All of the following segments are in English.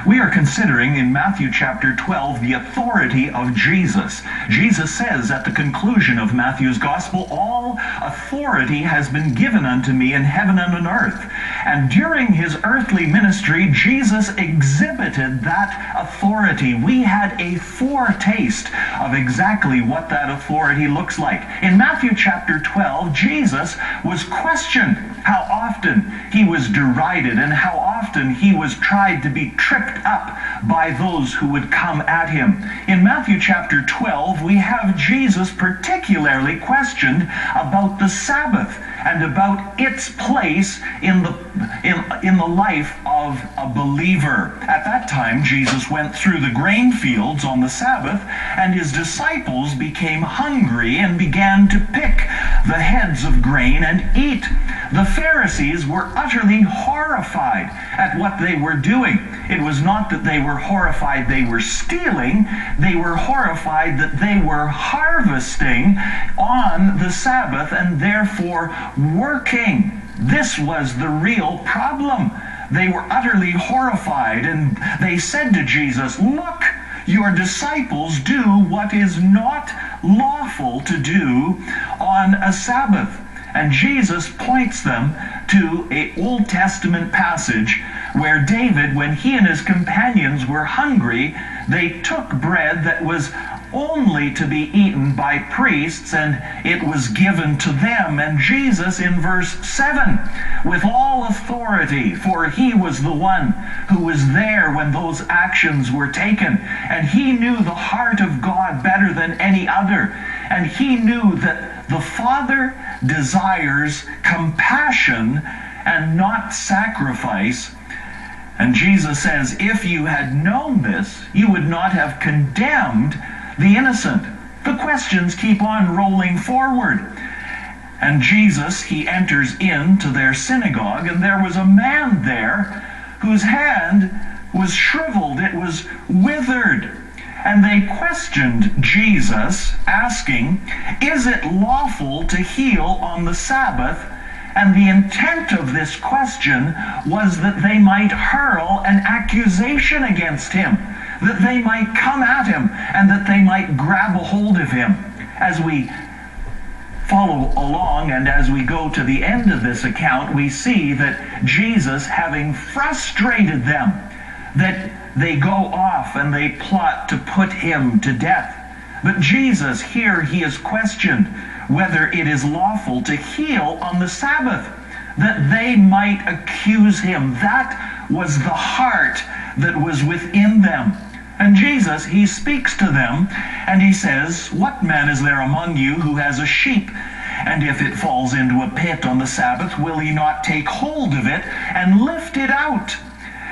We are considering in Matthew chapter 12 the authority of Jesus. Jesus says at the conclusion of Matthew's gospel, "All authority has been given unto me in heaven and on earth." And during his earthly ministry, Jesus exhibited that authority. We had a foretaste of exactly what that authority looks like. In Matthew chapter 12, Jesus was questioned how often he was derided and how often he was tried to be tripped up by those who would come at him. In Matthew chapter 12, we have Jesus particularly questioned about the Sabbath and about its place in the life of a believer. At that time, Jesus went through the grain fields on the Sabbath, and his disciples became hungry and began to pick the heads of grain and eat. The Pharisees were utterly horrified at what they were doing. It was not that they were horrified they were stealing, they were horrified that they were harvesting on the Sabbath and therefore working. This was the real problem. They were utterly horrified, and they said to Jesus, "Look, your disciples do what is not lawful to do on a Sabbath." And Jesus points them to an Old Testament passage where David, when he and his companions were hungry, they took bread that was only to be eaten by priests, and it was given to them. And Jesus in verse 7, "With all authority," for he was the one who was there when those actions were taken, and he knew the heart of God better than any other, and he knew that the Father desires compassion and not sacrifice. And Jesus says, if you had known this, you would not have condemned the innocent. The questions keep on rolling forward. And Jesus, he enters into their synagogue, and there was a man there whose hand was shriveled, it was withered. And they questioned Jesus, asking, "Is it lawful to heal on the Sabbath?" And the intent of this question was that they might hurl an accusation against him, that they might come at him, and that they might grab a hold of him. As we follow along and as we go to the end of this account, we see that Jesus, having frustrated them, that they go off and they plot to put him to death. But Jesus, here he is questioned whether it is lawful to heal on the Sabbath, that they might accuse him. That was the heart that was within them. And Jesus, he speaks to them and he says, "What man is there among you who has a sheep? And if it falls into a pit on the Sabbath, will he not take hold of it and lift it out?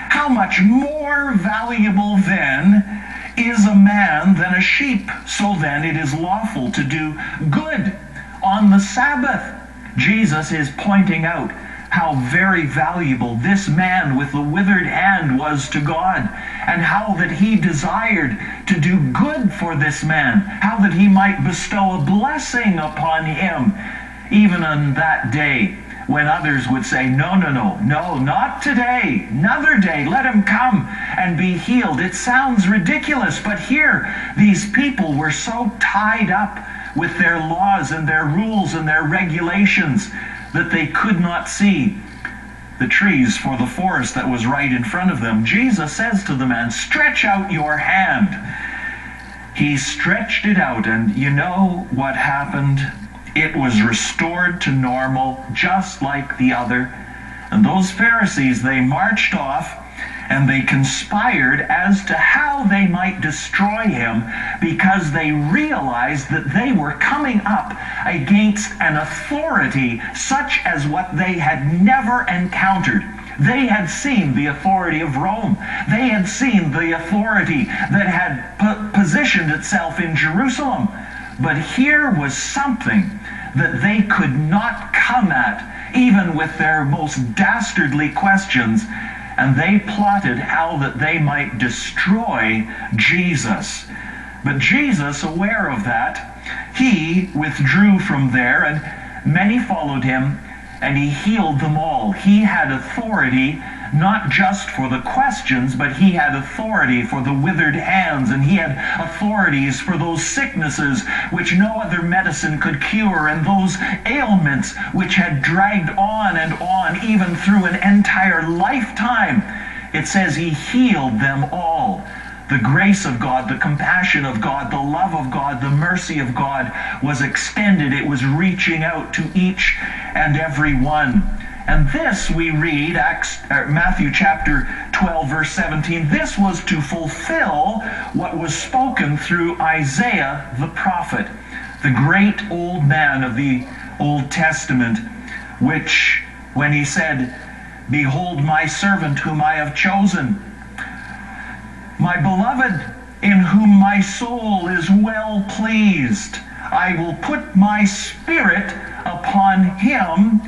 How much more valuable then is a man than a sheep? So then it is lawful to do good on the Sabbath." Jesus is pointing out how very valuable this man with the withered hand was to God, and how that he desired to do good for this man, how that he might bestow a blessing upon him, even on that day when others would say, no, not today, another day, let him come and be healed. It sounds ridiculous, but here these people were so tied up with their laws and their rules and their regulations that they could not see the trees for the forest that was right in front of them. Jesus says to the man, "Stretch out your hand." He stretched it out, and you know what happened? It was restored to normal, just like the other. And those Pharisees, they marched off, and they conspired as to how they might destroy him, because they realized that they were coming up against an authority such as what they had never encountered. They had seen the authority of Rome. They had seen the authority that had positioned itself in Jerusalem. But here was something that they could not come at, even with their most dastardly questions. And they plotted how that they might destroy Jesus. But Jesus, aware of that, he withdrew from there, and many followed him, and he healed them all. He had authority not just for the questions, but he had authority for the withered hands, and he had authorities for those sicknesses which no other medicine could cure, and those ailments which had dragged on and on even through an entire lifetime. It says he healed them all. The grace of God, the compassion of God, the love of God, the mercy of God was extended. It was reaching out to each and every one. And this we read, Matthew chapter 12, verse 17. This was to fulfill what was spoken through Isaiah the prophet, the great old man of the Old Testament, which, when he said, "Behold my servant whom I have chosen, my beloved, in whom my soul is well pleased. I will put my spirit upon him,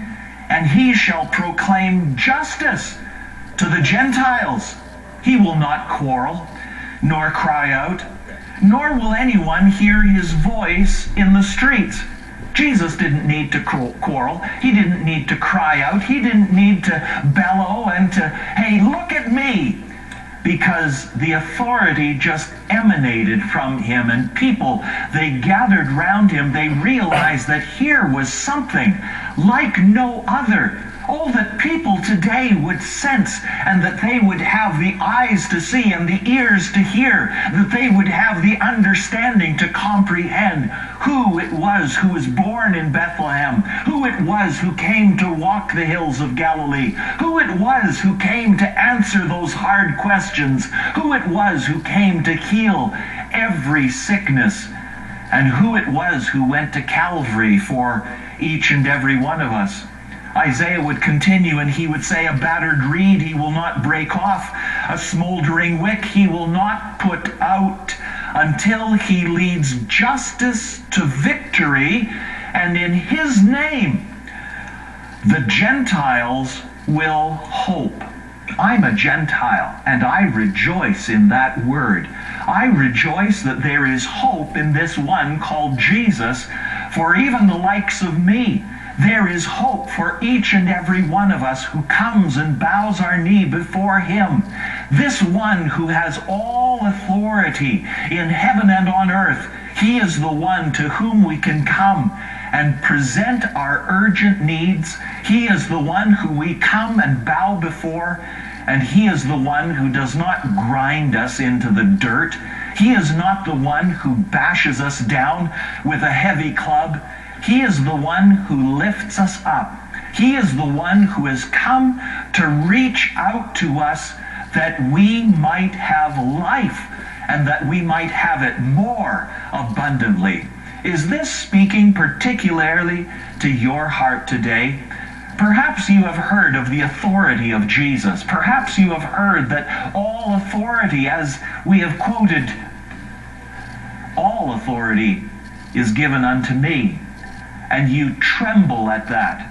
and he shall proclaim justice to the Gentiles. He will not quarrel, nor cry out, nor will anyone hear his voice in the streets." Jesus didn't need to quarrel. He didn't need to cry out. He didn't need to bellow and to, "Hey, look at me," because the authority just emanated from him, and people, they gathered round him. They realized that here was something like no other. Oh, that people today would sense, and that they would have the eyes to see and the ears to hear, that they would have the understanding to comprehend who it was who was born in Bethlehem, who it was who came to walk the hills of Galilee, who it was who came to answer those hard questions, who it was who came to heal every sickness, and who it was who went to Calvary for each and every one of us. Isaiah would continue, and he would say, "A battered reed he will not break off, a smoldering wick he will not put out, until he leads justice to victory, and in his name the Gentiles will hope." I'm a Gentile, and I rejoice in that word. I rejoice that there is hope in this one called Jesus for even the likes of me. There is hope for each and every one of us who comes and bows our knee before him. This one who has all authority in heaven and on earth, he is the one to whom we can come and present our urgent needs. He is the one who we come and bow before, and he is the one who does not grind us into the dirt. He is not the one who bashes us down with a heavy club. He is the one who lifts us up. He is the one who has come to reach out to us that we might have life, and that we might have it more abundantly. Is this speaking particularly to your heart today? Perhaps you have heard of the authority of Jesus. Perhaps you have heard that all authority, as we have quoted, all authority is given unto me. And you tremble at that.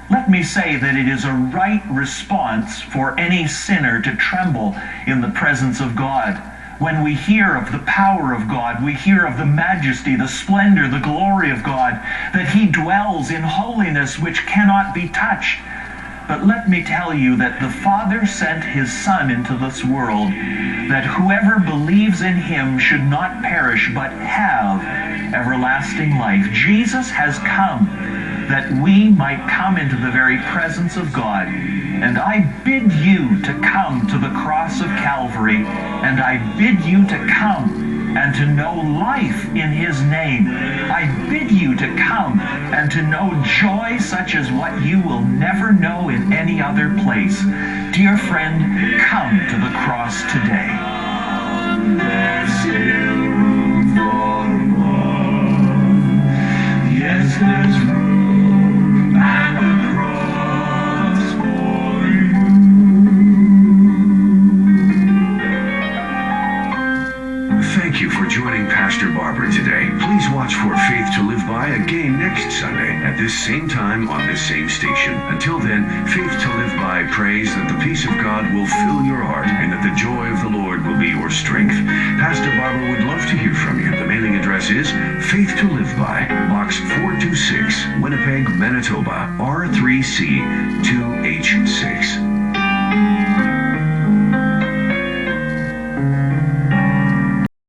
Let me say that it is a right response for any sinner to tremble in the presence of God. When we hear of the power of God, we hear of the majesty, the splendor, the glory of God, that he dwells in holiness which cannot be touched. But let me tell you that the Father sent his Son into this world, that whoever believes in him should not perish but have everlasting life. Jesus has come that we might come into the very presence of God. And I bid you to come to the cross of Calvary, and I bid you to come and to know life in his name. I bid you to come and to know joy such as what you will never know in any other place. Dear friend, come to the cross today. There's still room for one. Yes, there's room at the cross for you. Thank you for joining Pastor Barber today. Please watch for Faith to Live By again next Sunday at this same time on this same station. Until then, Faith to Live By prays that the peace of God will fill your heart and that the joy of the Lord will be your strength. Pastor Barber would love to hear from you. The mailing address is Faith to Live By, Box 426, Winnipeg, Manitoba, R3C 2H6. you.